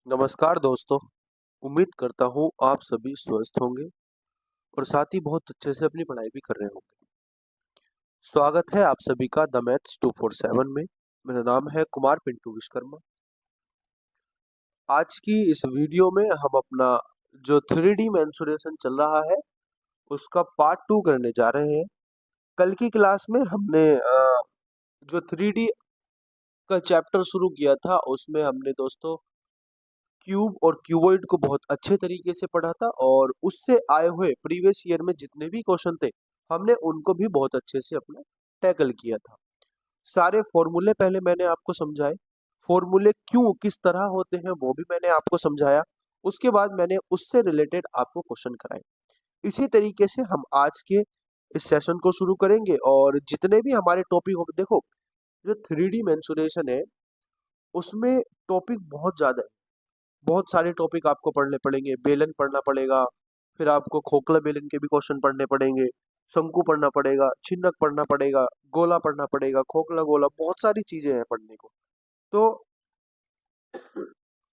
नमस्कार दोस्तों। उम्मीद करता हूँ आप सभी स्वस्थ होंगे और साथ ही बहुत अच्छे से अपनी पढ़ाई भी कर रहे होंगे। स्वागत है आप सभी का द मैथ्स 247 में। मेरा नाम है कुमार पिंटू विश्वकर्मा। आज की इस वीडियो में हम अपना जो 3D मेंसुरेशन चल रहा है उसका पार्ट 2 करने जा रहे हैं। कल की क्लास में हमने जो 3D का चैप्टर शुरू किया था उसमें हमने दोस्तों क्यूब और क्यूबॉइड को बहुत अच्छे तरीके से पढ़ा था और उससे आए हुए प्रीवियस ईयर में जितने भी क्वेश्चन थे हमने उनको भी बहुत अच्छे से अपना टैकल किया था। सारे फॉर्मूले पहले मैंने आपको समझाए, फॉर्मूले क्यों किस तरह होते हैं वो भी मैंने आपको समझाया। उसके बाद मैंने उससे रिलेटेड आपको क्वेश्चन कराए। इसी तरीके से हम आज के इस सेशन को शुरू करेंगे और जितने भी हमारे टॉपिक हो, देखो जो 3D मेंसुरेशन है उसमें टॉपिक बहुत ज्यादा है। बहुत सारे टॉपिक आपको पढ़ने पड़ेंगे। बेलन पढ़ना पड़ेगा, फिर आपको खोखला बेलन के भी क्वेश्चन पढ़ने पड़ेंगे, शंकु पढ़ना पड़ेगा, छिन्नक पढ़ना पड़ेगा, गोला पढ़ना पड़ेगा, खोखला गोला, बहुत सारी चीजें हैं पढ़ने को। तो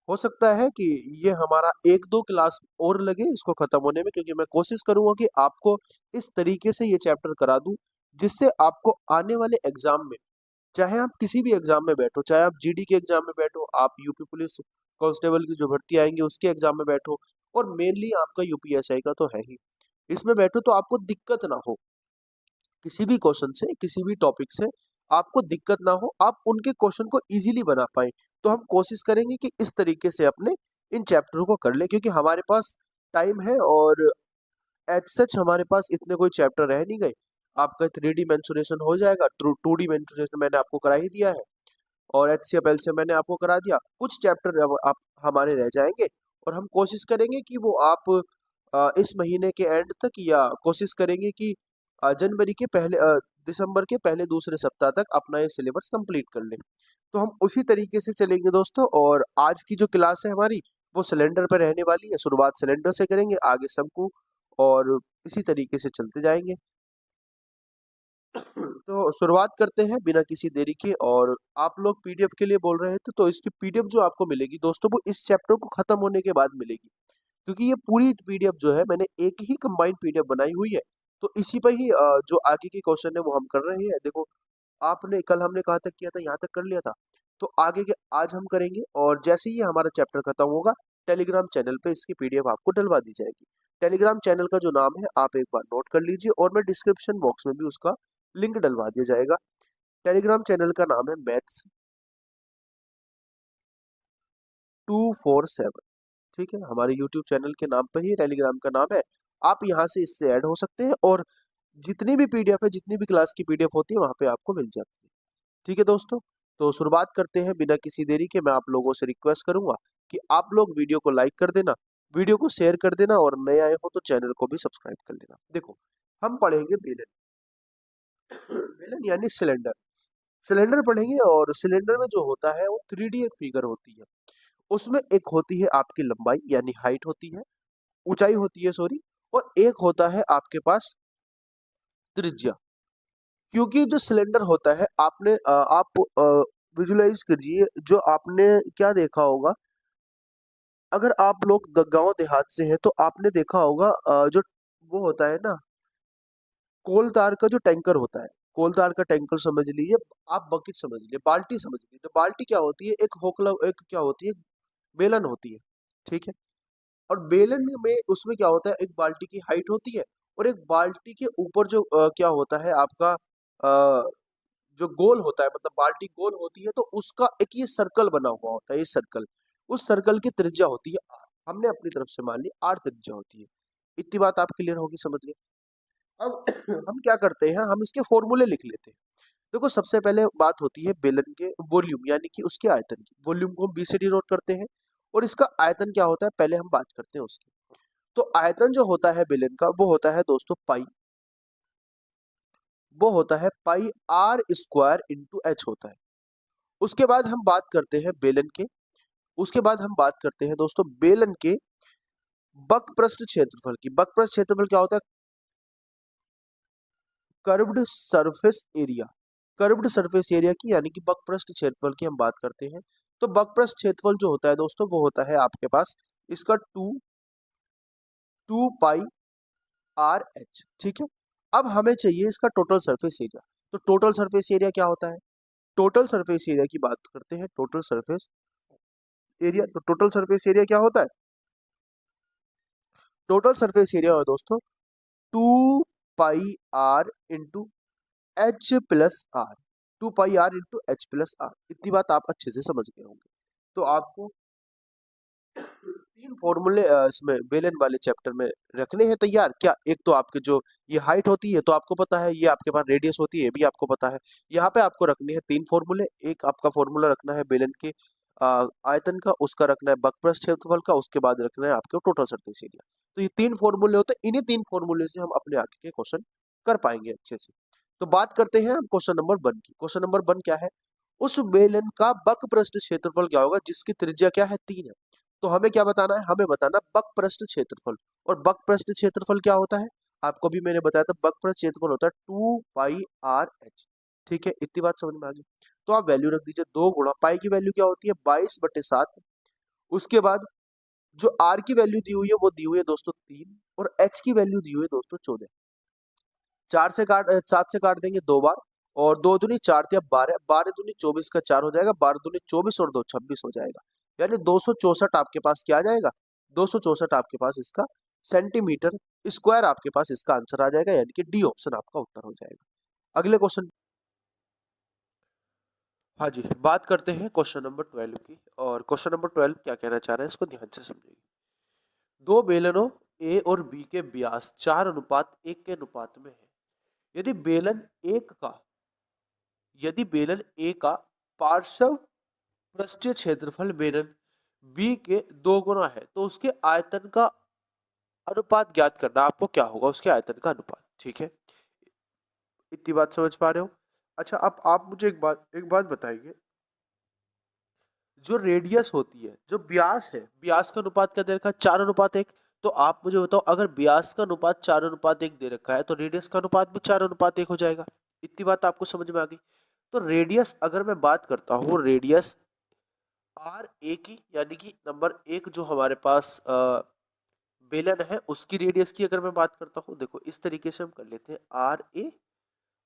हो सकता है कि ये हमारा एक दो क्लास और लगे इसको खत्म होने में, क्योंकि मैं कोशिश करूंगा कि आपको इस तरीके से ये चैप्टर करा दूं जिससे आपको आने वाले एग्जाम में, चाहे आप किसी भी एग्जाम में बैठो, चाहे आप जीडी के एग्जाम में बैठो, आप यूपी पुलिस कांस्टेबल की जो भर्ती आएंगे उसके एग्जाम में बैठो, और मेनली आपका यूपीएसआई का तो है ही, इसमें बैठो तो आपको दिक्कत ना हो। किसी भी क्वेश्चन से, किसी भी टॉपिक से आपको दिक्कत ना हो, आप उनके क्वेश्चन को इजीली बना पाए। तो हम कोशिश करेंगे कि इस तरीके से अपने इन चैप्टरों को कर लें, क्योंकि हमारे पास टाइम है और एज सच हमारे पास इतने कोई चैप्टर रह नहीं गए। आपका 3D मेंसुरेशन हो जाएगा, 2D मेंसुरेशन मैंने आपको करा ही दिया है और एचसीएफ एलसीएम मैंने आपको करा दिया। कुछ चैप्टर अब आप हमारे रह जाएंगे और हम कोशिश करेंगे कि वो आप इस महीने के एंड तक, या कोशिश करेंगे कि जनवरी के पहले दिसंबर के पहले दूसरे सप्ताह तक अपना ये सिलेबस कंप्लीट कर लें। तो हम उसी तरीके से चलेंगे दोस्तों। और आज की जो क्लास है हमारी वो सिलेंडर पर रहने वाली है। शुरुआत सिलेंडर से करेंगे, आगे शंकु, और इसी तरीके से चलते जाएंगे। तो शुरुआत करते हैं बिना किसी देरी के। और आप लोग पीडीएफ के लिए बोल रहे थे, तो इसकी पीडीएफ जो आपको मिलेगी दोस्तों वो इस चैप्टर को खत्म होने के बाद मिलेगी, क्योंकि ये पूरी पीडीएफ जो है मैंने एक ही कंबाइंड पीडीएफ बनाई हुई है। तो इसी पर ही जो आगे के क्वेश्चन है वो हम कर रहे हैं। देखो, आपने कल हमने कहाँ तक किया था, यहाँ तक कर लिया था, तो आगे के आज हम करेंगे। और जैसे ही हमारा चैप्टर खत्म होगा टेलीग्राम चैनल पे इसकी पीडीएफ आपको डलवा दी जाएगी। टेलीग्राम चैनल का जो नाम है आप एक बार नोट कर लीजिए, और मैं डिस्क्रिप्शन बॉक्स में भी उसका लिंक डलवा दिया जाएगा। टेलीग्राम चैनल का नाम है मैथ्स 247। ठीक है, हमारे यूट्यूब चैनल के नाम पर ही टेलीग्राम का नाम है। आप यहाँ से इससे ऐड हो सकते हैं और जितनी भी पीडीएफ है, जितनी भी क्लास की पीडीएफ होती है वहाँ पे आपको मिल जाती है। ठीक है दोस्तों, तो शुरुआत करते हैं बिना किसी देरी के। मैं आप लोगों से रिक्वेस्ट करूंगा कि आप लोग वीडियो को लाइक कर देना, वीडियो को शेयर कर देना, और नए आए हो तो चैनल को भी सब्सक्राइब कर लेना। देखो, हम पढ़ेंगे बेलन। बेलन यानी सिलेंडर। सिलेंडर पढ़ेंगे, और सिलेंडर में जो होता है वो 3D एक फिगर होती है। उसमें एक होती है आपकी लंबाई यानी हाइट होती है, ऊंचाई होती है सॉरी, और एक होता है आपके पास त्रिज्या। क्योंकि जो सिलेंडर होता है आपने आप विजुलाइज कीजिए, जो आपने क्या देखा होगा, अगर आप लोग गांव देहात से हैं तो आपने देखा होगा जो वो होता है ना, कोल तार का जो टैंकर होता है, कोल तार का टैंकर समझ लीजिए, आप बकेट समझ लीजिए, बाल्टी समझ लीजिए। तो बाल्टी क्या होती है, एक होकला, एक क्या होती है, बेलन होती है। ठीक है, और बेलन में उसमें क्या होता है, एक बाल्टी की हाइट होती है, और एक बाल्टी के ऊपर जो क्या होता है आपका जो गोल होता है, मतलब बाल्टी गोल होती है तो उसका एक ये सर्कल बना हुआ होता है। ये सर्कल, उस सर्कल की त्रिज्या होती है आर। हमने अपनी तरफ से मान ली आर त्रिज्या होती है। इतनी बात आप क्लियर होगी, समझ गए। अब हम क्या करते हैं, हम इसके फॉर्मूले लिख लेते हैं। देखो, सबसे पहले बात होती है बेलन के वॉल्यूम यानी कि उसके आयतन की। वॉल्यूम को हम बी से डिनोट करते हैं, और इसका आयतन क्या होता है पहले हम बात करते हैं उसकी। तो आयतन जो होता है बेलन का वो होता है दोस्तों पाई। वो होता है pi are square into H होता है। उसके बाद हम बात करते हैं बेलन के, उसके बाद हम बात करते हैं दोस्तों बेलन के बक पृष्ठ क्षेत्रफल की। बक पृष्ठ क्षेत्रफल क्या होता है, curved surface area. Curved surface area की यानी कि बक पृष्ठ क्षेत्रफल की हम बात करते हैं। तो बकप्रस्थ क्षेत्रफल जो होता है दोस्तों वो होता है आपके पास इसका 2 पाई RH, ठीक है। अब हमें चाहिए इसका टोटल सरफेस एरिया। तो टोटल सरफेस एरिया क्या होता है? टोटल सरफेस एरिया की बात करते हैं, टोटल सरफेस एरिया। तो टोटल सरफेस एरिया क्या होता है? टोटल सरफेस एरिया है दोस्तों 2 पाई R into H plus R, 2 पाई R into H plus R। इतनी बात आप अच्छे से समझ गए होंगे। तो आपको तीन फॉर्मूले इसमें बेलन वाले चैप्टर में रखने हैं तैयार क्या? एक तो आपके जो ये हाइट होती है तो आपको पता है, ये आपके पास रेडियस होती है ये भी आपको पता है। यहाँ पे आपको रखने हैं तीन फॉर्मूले। एक आपका फॉर्मूला रखना है बेलन के आयतन का, उसका रखना है बकप्रस्थ क्षेत्रफल का, उसके बाद रखना है आपके टोटल सरफेस एरिया। तो ये तीन फॉर्मूले होते हैं, इन्हीं तीन फॉर्मूले से हम अपने आगे के क्वेश्चन कर पाएंगे अच्छे से। तो बात करते हैं हम क्वेश्चन नंबर 1 की। क्वेश्चन नंबर 1 क्या है? उस बेलन का बकप्रस्थ क्षेत्रफल क्या होगा जिसकी त्रिज्या क्या है 3 है। तो हमें क्या बताना है? हमें बताना बकप्रस्थ क्षेत्रफल। और बकप्रस्थ क्षेत्रफल क्या होता है? आपको भी मैंने बताया था, बकप्रस्थ क्षेत्रफल होता है 2 पाई RH। ठीक है, इतनी बात समझ में आ गई। तो आप वैल्यू रख दीजिए, 2 गुणा पाई की वैल्यू क्या होती है 22/7। उसके बाद जो आर की वैल्यू दी हुई है वो दी हुई है दोस्तों 3, और एच की वैल्यू दी हुई है दोस्तों 14। 7 से काट देंगे 2 बार, और 2 दूनी 4 या 12, 12 दूनी 24 का 4 हो जाएगा, 12 दूनी 24 और 2 26 हो जाएगा। यानी 264 आपके पास क्या आ जाएगा? 264 आपके पास इसका सेंटीमीटर स्क्वायर आपके पास इसका आंसर आ जाएगा, यानी कि डी ऑप्शन आपका उत्तर हो जाएगा। अगले क्वेश्चन, हाँ जी, बात करते हैं क्वेश्चन नंबर 12 की। और क्वेश्चन नंबर 12 क्या कहना चाह रहे हैं इसको ध्यान से समझिए। दो बेलनों ए और बी के व्यास 4:1 के अनुपात में है। यदि बेलन एक का यदि बेलन ए का पार्श्व पृष्ठीय क्षेत्रफल बेलन बी के 2 गुना है तो उसके आयतन का अनुपात ज्ञात करना। आपको क्या होगा? उसके आयतन का अनुपात। ठीक है, इतनी बात समझ पा रहे हो? अच्छा, अब आप मुझे एक बात बताइए, जो रेडियस होती है, जो व्यास है, व्यास का अनुपात क्या दे रखा है? 4:1। तो आप मुझे बताओ, अगर व्यास का अनुपात 4:1 दे रखा है तो रेडियस का अनुपात भी 4:1 हो जाएगा। इतनी बात आपको समझ में आ गई? तो रेडियस अगर मैं बात करता हूँ, रेडियस आर ए की, यानी कि नंबर 1 जो हमारे पास बेलन है उसकी रेडियस की अगर मैं बात करता हूँ, देखो इस तरीके से हम कर लेते हैं, R A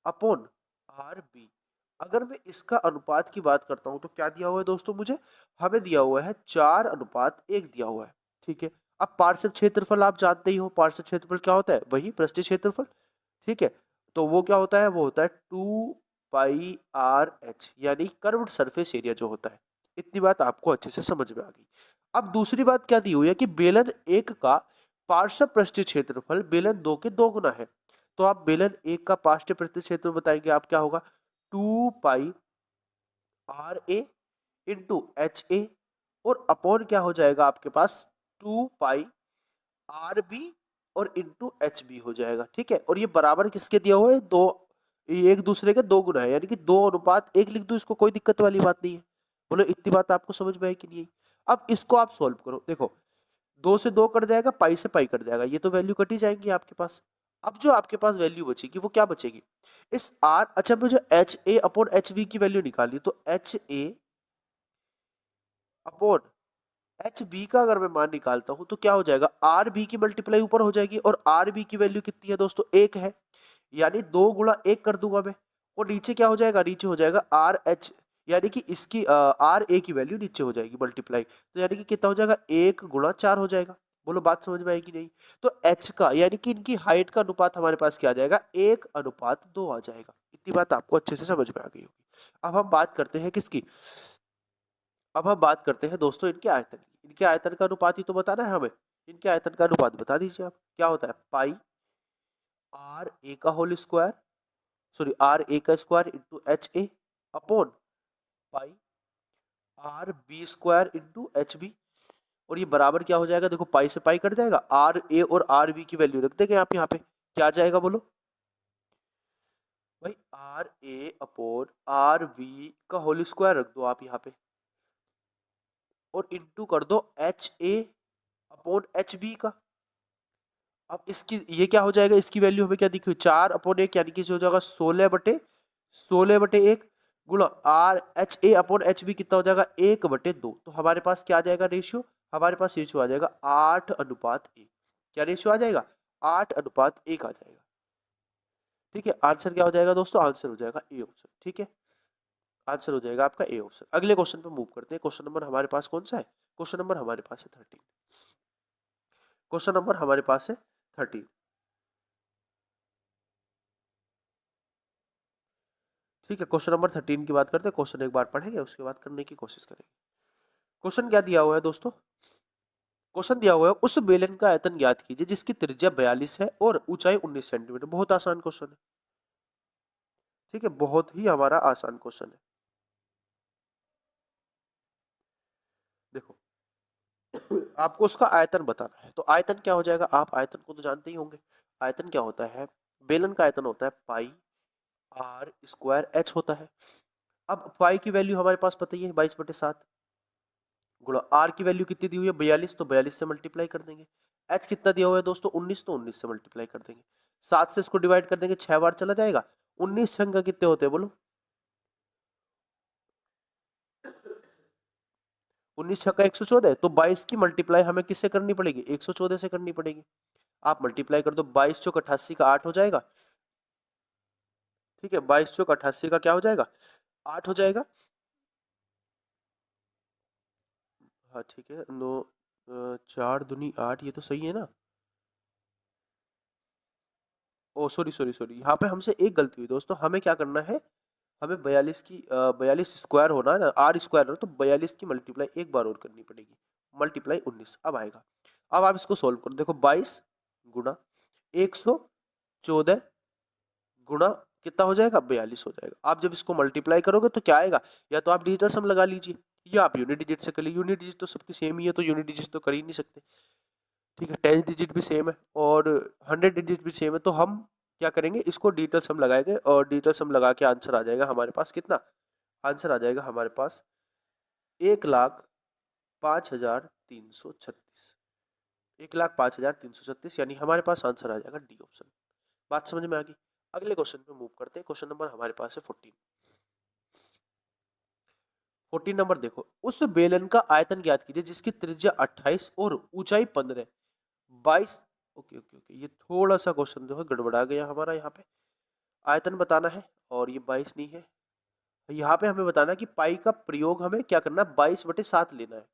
upon R B. अगर मैं इसका अनुपात की बात करता हूं तो क्या दिया हुआ है दोस्तों? मुझे हमें दिया हुआ है 4:1 दिया हुआ है। ठीक है, अब पार्श्व क्षेत्रफल आप जानते ही हो, पार्श्व क्षेत्रफल क्या होता है? वही पृष्ठीय क्षेत्रफल। ठीक है, तो वो क्या होता है? वो होता है 2 पाई RH, यानी कर्व्ड सरफेस एरिया जो होता है। इतनी बात आपको अच्छे से समझ में आ गई। अब दूसरी बात क्या दी हुई है कि बेलन एक का पार्श्व पृष्ठीय क्षेत्रफल बेलन 2 के 2 गुना है। तो आप बेलन एक का पार्श्व पृष्ठीय क्षेत्र बताएंगे, आप क्या होगा? 2 पाई RA इंटू HA, और अपॉन क्या हो जाएगा आपके पास? 2 पाई RB और इंटू HB हो जाएगा। ठीक है, और ये बराबर किसके दिया हुआ है? दो, ये एक दूसरे के 2 गुना है, यानी कि 2:1 लिख दो, इसको कोई दिक्कत वाली बात नहीं है। बोलो इतनी बात आपको समझ में आई कि नहीं? अब इसको आप सोल्व करो, देखो 2 से 2 कट जाएगा, पाई से पाई कट जाएगा, ये तो वैल्यू कट ही जाएंगी आपके पास। अब जो आपके पास वैल्यू बचेगी वो क्या बचेगी? इस आर, अच्छा मुझे HA अपॉन HB की वैल्यू निकाली, तो HA अपॉन HB का अगर मैं मान निकालता हूं तो क्या हो जाएगा? RB की मल्टीप्लाई ऊपर हो जाएगी, और RB की वैल्यू कितनी है दोस्तों? 1 है, यानी 2 गुणा 1 कर दूंगा मैं, और नीचे क्या हो जाएगा? नीचे हो जाएगा RH, यानी कि इसकी RA की वैल्यू नीचे हो जाएगी मल्टीप्लाई, तो यानी कि कितना हो जाएगा? 1 गुणा 4 हो जाएगा। बोलो बात समझ में आएगी नहीं? तो H का, यानी कि इनकी हाइट का अनुपात हमारे पास क्या आ जाएगा? 1:2 आ जाएगा। इतनी बात आपको अच्छे से समझ में आ गई होगी। अब हम बात करते हैं किसकी? अब हम बात करते हैं दोस्तों इनके आयतन की। इनके आयतन का अनुपात ही तो बताना है हमें। इनके आयतन का अनुपात बता दीजिए आप, क्या होता है? पाई RA का होल स्क्वायर, सॉरी RA का square into HA upon pi RB square into HB, और ये बराबर क्या हो जाएगा? देखो पाई से पाई कट जाएगा, RA और RB की वैल्यू रख देंगे आप यहाँ पे, क्या आ जाएगा बोलो भाई? RA अपॉन RB का होल स्क्वायर रख दो आप यहाँ पे, और इंटू कर दो HA अपॉन HB का। अब इसकी ये क्या हो जाएगा? इसकी वैल्यू हमें क्या दिखी? 4/1, यानी कि जो हो जाएगा 16/1। गुणा R H A upon H B कितना हो जाएगा 1/2। तो हमारे पास क्या आ जाएगा रेशियो, हमारे पास रेशियो आ जाएगा 8:1। क्या रेशियो आ जाएगा 8:1 आ जाएगा। ठीक है, आंसर क्या हो जाएगा दोस्तों, आंसर हो जाएगा ए ऑप्शन। ठीक है, आंसर हो जाएगा आपका ए ऑप्शन। अगले क्वेश्चन पे मूव करते हैं। क्वेश्चन नंबर हमारे पास कौन सा है, क्वेश्चन नंबर हमारे पास है 13। क्वेश्चन नंबर हमारे पास है 13। ठीक है, क्वेश्चन नंबर 13 की बात करते हैं। क्वेश्चन एक बार पढ़ेंगे, उसके बाद करने की कोशिश करेंगे। क्वेश्चन क्या दिया हुआ है दोस्तों, क्वेश्चन दिया हुआ है उस बेलन का आयतन ज्ञात कीजिए जिसकी त्रिज्या 42 है और ऊंचाई 19 सेंटीमीटर। बहुत आसान क्वेश्चन है। ठीक है, बहुत ही हमारा आसान क्वेश्चन है। देखो आपको उसका आयतन बताना है, तो आयतन क्या हो जाएगा, आप आयतन को तो जानते ही होंगे। आयतन क्या होता है, बेलन का आयतन होता है पाई आर स्क्वायर एच होता है। अब पाई की वैल्यू हमारे पास पता ही है 22/7 गुणा आर की वैल्यू कितनी दी हुई है 42, तो 42 से मल्टीप्लाई कर देंगे। एच कितना दिया हुआ है दोस्तों 19, तो 19 से मल्टीप्लाई कर देंगे। 7 से इसको डिवाइड कर देंगे, 6 बार चला जाएगा। 19 संख्या कितने होते हैं बोलो, 19 छक्का 114, तो 22 की मल्टीप्लाई हमें किससे करनी पड़ेगी 114 से करनी पड़ेगी। आप मल्टीप्लाई कर दो, 22 चौक 88 का 8 हो जाएगा। ठीक है, 22 चौक 88 का क्या हो जाएगा 8 हो जाएगा। हाँ ठीक है, 9 4 दूनी 8, ये तो सही है ना। ओ सॉरी सॉरी सॉरी, यहाँ पे हमसे एक गलती हुई दोस्तों। हमें क्या करना है, हमें 42 की 42 स्क्वायर होना है ना, आर स्क्वायर हो, तो 42 की मल्टीप्लाई एक बार और करनी पड़ेगी। मल्टीप्लाई 19 अब आएगा। अब आप इसको सोल्व करो, देखो 22 गुणा 114 गुणा कितना हो जाएगा 42 हो जाएगा। आप जब इसको मल्टीप्लाई करोगे तो क्या आएगा, या तो आप डिजिटल सम लगा लीजिए या आप यूनिट डिजिट से कर लीजिए। यूनिट डिजिट तो सबकी सेम ही है, तो यूनिट डिजिट तो कर ही नहीं सकते। ठीक है, 10 डिजिट भी सेम है और 100 डिजिट भी सेम है, तो हम क्या करेंगे, इसको डिजिटल सम लगाएंगे और डिजिटल सम लगा के आंसर आ जाएगा हमारे पास कितना, आंसर आ जाएगा हमारे पास 1,05,336। 1,05,336, यानी हमारे पास आंसर आ जाएगा डी ऑप्शन। बात समझ में आ गई। अगले क्वेश्चन पे मूव करते हैं। क्वेश्चन नंबर हमारे पास है 14। 14 नंबर देखो, उस बेलन का आयतन ज्ञात कीजिए जिसकी त्रिज्या 28 और ऊंचाई 15 22। ओके ओके ओके, ये थोड़ा सा क्वेश्चन जो है गड़बड़ा गया हमारा। यहाँ पे आयतन बताना है और ये 22 नहीं है। यहाँ पे हमें बताना है कि पाई का प्रयोग हमें क्या करना है 22/7 लेना है।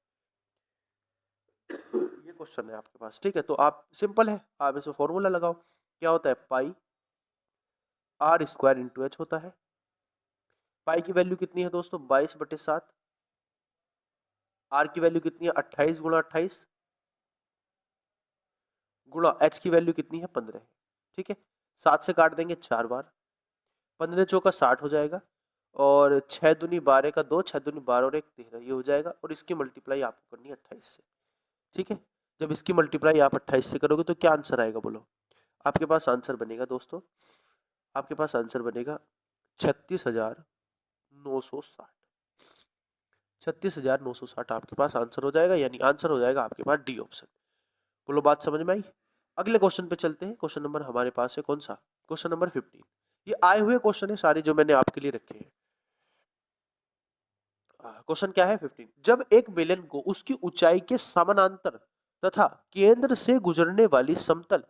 ये क्वेश्चन है आपके पास। ठीक है, तो आप सिंपल है, आप इसमें फॉर्मूला लगाओ। क्या होता है, pi are square into H होता है। पाई की वैल्यू कितनी है दोस्तों 22/7। आर की वैल्यू कितनी है 28 गुणा 28 गुणा एच की वैल्यू कितनी है 15 है। ठीक है, 7 से काट देंगे 4 बार, 15 चौका 60 हो जाएगा और 6 दूनी 12 का 2, 6 दूनी 12 और 1 13, ये हो जाएगा। और इसकी मल्टीप्लाई आपको करनी है 28 से। ठीक है, जब इसकी मल्टीप्लाई आप 28 से करोगे तो क्या आंसर आएगा बोलो, आपके पास आंसर बनेगा दोस्तों, आपके पास आंसर बनेगा 36,960। 36,960 आपके पास आंसर हो जाएगा, यानी आंसर हो जाएगा आपके पास डी ऑप्शन। बोलो बात समझ में आई। अगले क्वेश्चन पे चलते हैं। क्वेश्चन नंबर हमारे पास है कौन सा, क्वेश्चन नंबर 15। ये आए हुए क्वेश्चन है सारे जो मैंने आपके लिए रखे हैं। क्वेश्चन क्या है 15, जब एक बेलन को उसकी ऊंचाई के समानांतर तथा केंद्र से गुजरने वाली समतल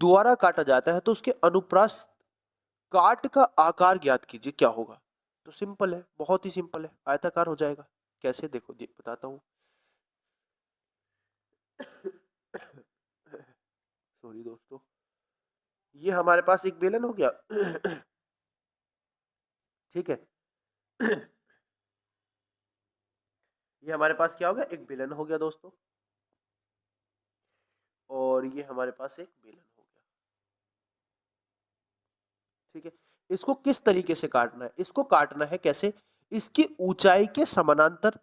द्वारा काटा जाता है तो उसके अनुप्रस्थ काट का आकार ज्ञात कीजिए, क्या होगा। तो सिंपल है, बहुत ही सिंपल है, आयताकार हो जाएगा। कैसे, देखो बताता हूं। सॉरी दोस्तों, ये हमारे पास एक बेलन हो गया। ठीक है, ये हमारे पास क्या हो गया, एक बेलन हो गया दोस्तों, और ये हमारे पास एक बेलन हो गया। ठीक है, इसको किस तरीके से काटना है, इसको काटना है कैसे, इसकी ऊंचाई के समानांतर,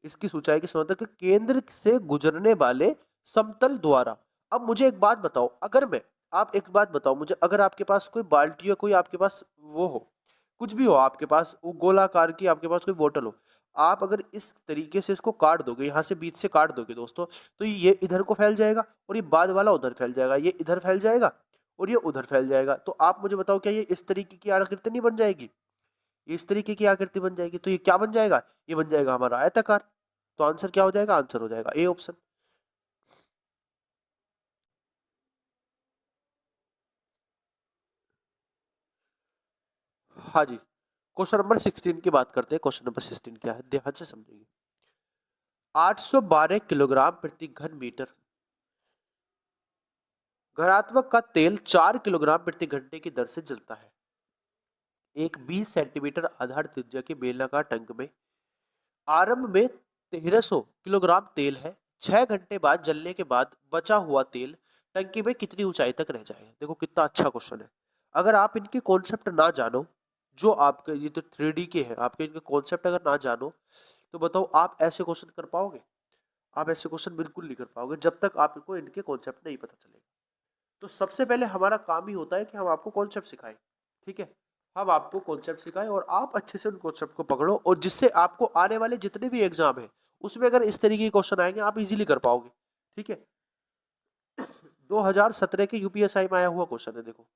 इसकी ऊंचाई के समानांतर केंद्र से गुजरने वाले समतल द्वारा। अब मुझे एक बात बताओ, अगर मैं, आप एक बात बताओ मुझे, अगर आपके पास कोई बाल्टी या कोई आपके पास वो हो, कुछ भी हो आपके पास, वो गोलाकार की आपके पास कोई बोतल हो, आप अगर इस तरीके से इसको काट दोगे, यहाँ से बीच से काट दोगे दोस्तों, तो ये इधर को फैल जाएगा और ये बाद वाला उधर फैल जाएगा, ये इधर फैल जाएगा और ये उधर फैल जाएगा। तो आप मुझे बताओ क्या ये इस तरीके की आकृति नहीं बन जाएगी। ये इस तरीके की आकृति बन जाएगी। तो ये क्या बन जाएगा, ये बन जाएगा हमारा आयताकार। तो आंसर क्या हो जाएगा, आंसर हो जाएगा ए ऑप्शन। हाँ जी, क्वेश्चन नंबर 16 की बात करते हैं। क्वेश्चन नंबर 16 क्या है, ध्यान से समझिए। 812 किलोग्राम प्रति घन मीटर घनात्मक का तेल 4 किलोग्राम प्रति घंटे की दर से जलता है। एक 20 सेंटीमीटर आधार त्रिज्या के बेलनाकार टैंक में आरंभ में 1300 किलोग्राम तेल है। 6 घंटे बाद जलने के बाद बचा हुआ तेल टंकी में कितनी ऊंचाई तक रह जाएगा। देखो कितना अच्छा क्वेश्चन है। अगर आप इनके कॉन्सेप्ट ना जानो, जो आपके ये तो 3D के हैं, आपके इनके कॉन्सेप्ट अगर ना जानो तो बताओ आप ऐसे क्वेश्चन कर पाओगे? आप ऐसे क्वेश्चन बिल्कुल नहीं कर पाओगे जब तक आपको इनके कॉन्सेप्ट नहीं पता चलेगा। तो सबसे पहले हमारा काम ही होता है कि हम आपको कॉन्सेप्ट सिखाएं। ठीक है, हम आपको कॉन्सेप्ट सिखाएं और आप अच्छे से उन कॉन्सेप्ट को पकड़ो, और जिससे आपको आने वाले जितने भी एग्जाम है उसमें अगर इस तरीके के क्वेश्चन आएंगे आप इजीली कर पाओगे। ठीक है, 2017 के यूपीएसआई में आया हुआ क्वेश्चन है, देखो।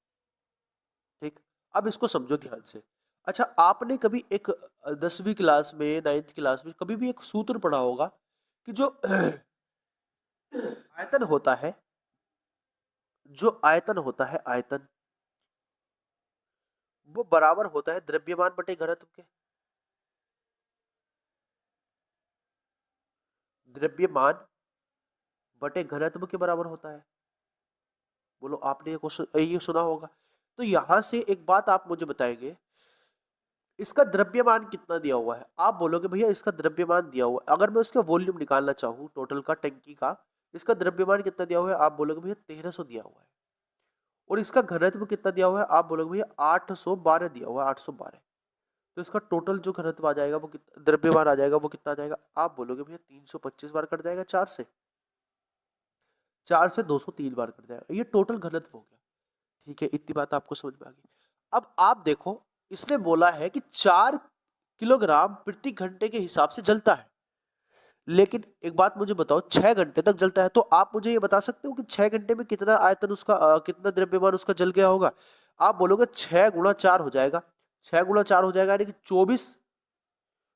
ठीक, अब इसको समझो ध्यान से। अच्छा, आपने कभी एक 10वीं क्लास में, 9th क्लास में कभी भी एक सूत्र पढ़ा होगा कि जो आयतन होता है, जो आयतन होता है, आयतन वो बराबर होता है द्रव्यमान बटे घनत्व के। द्रव्यमान बटे घनत्व के बराबर होता है। बोलो, आपने ये क्वेश्चन ये सुना होगा। तो यहां से एक बात आप मुझे बताएंगे, इसका द्रव्यमान कितना दिया हुआ है। आप बोलोगे भैया इसका द्रव्यमान दिया हुआ है, अगर मैं उसका वॉल्यूम निकालना चाहूँ टोटल का टंकी का, इसका द्रव्यमान कितना दिया हुआ है, आप बोलोगे भैया 1300 दिया हुआ है। और इसका घनत्व कितना दिया हुआ है, आप बोलोगे भैया 812 दिया हुआ है, 812। तो इसका टोटल जो घनत्व आ जाएगा वो कितना, द्रव्यमान आ जाएगा वो कितना आ जाएगा, आप बोलोगे भैया 325 बार कट जाएगा, 4 से 203 बार कट जाएगा। ये टोटल घनत्व हो गया। ठीक है, इतनी बात आपको समझ में आ गई। अब आप देखो, इसने बोला है कि 4 किलोग्राम प्रति घंटे के हिसाब से जलता है। लेकिन एक बात मुझे बताओ, 6 घंटे तक जलता है, तो आप मुझे ये बता सकते हो कि 6 घंटे में कितना आयतन उसका कितना द्रव्यमान उसका जल गया होगा। आप बोलोगे 6 गुणा 4 हो जाएगा, 6 गुणा 4 हो जाएगा यानी कि 24।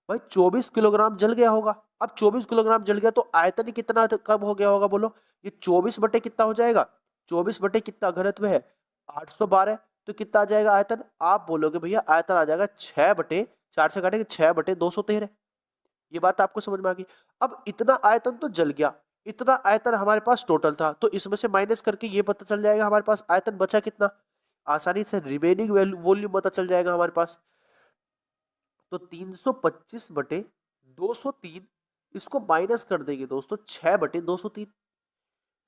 भाई 24 किलोग्राम जल गया होगा। अब 24 किलोग्राम जल गया तो आयतन ही कितना कम हो गया होगा, बोलो। ये 24 बटे कितना हो जाएगा, 24 बटे कितना घनत्व है 812, तो कितना आ जाएगा आयतन, आप बोलोगे भैया आयतन आ जाएगा 6 बटे 4 से काटेंगे 6 बटे 213। ये बात आपको समझ में आ गई। अब इतना आयतन तो जल गया, इतना आयतन हमारे पास टोटल था, तो इसमें से माइनस करके ये पता चल जाएगा हमारे पास आयतन बचा कितना। आसानी से रिमेनिंग वॉल्यूम पता चल जाएगा हमारे पास। तो 325 बटे 203, इसको माइनस कर देंगे दोस्तों 6 बटे 203,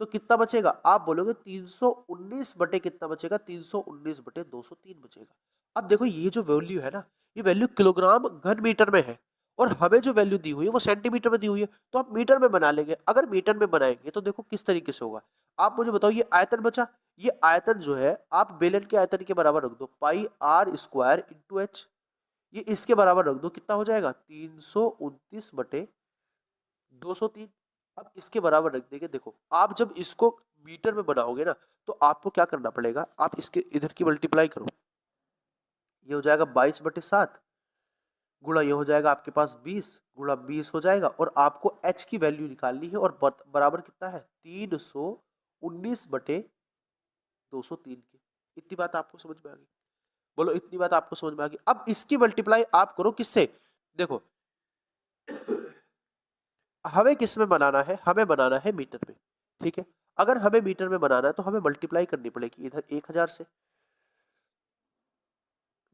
तो कितना बचेगा, आप बोलोगे 319 बटे कितना बचेगा, 319 बटे 203 बचेगा। अब देखो ये जो वैल्यू है ना, ये वैल्यू किलोग्राम घन मीटर में है, और हमें जो वैल्यू दी हुई है वो सेंटीमीटर में दी हुई है, तो आप मीटर में बना लेंगे। अगर मीटर में बनाएंगे तो देखो किस तरीके से होगा। आप मुझे बताओ, ये आयतन बचा, ये आयतन जो है आप बेलन के आयतन के बराबर रख दो, पाई आर स्क्वायर इंटू एच। ये इसके बराबर रख दो, कितना हो जाएगा 329 बटे 203। अब इसके बराबर रख देंगे। देखो आप जब इसको मीटर में बनाओगे ना, तो आपको क्या करना पड़ेगा, आप इसके इधर की मल्टीप्लाई करो, ये हो जाएगा 22/7 गुणा ये हो जाएगा आपके पास 20 गुणा 20 हो जाएगा, और आपको h की वैल्यू निकालनी है, और बराबर कितना है 319 बटे 203 की। इतनी बात आपको समझ में आ गई? बोलो, इतनी बात आपको समझ में आ गई? अब इसकी मल्टीप्लाई आप करो किससे, देखो हमें किस में बनाना है, हमें बनाना है मीटर में। ठीक है, अगर हमें मीटर में बनाना है तो हमें मल्टीप्लाई करनी पड़ेगी इधर 1000 से।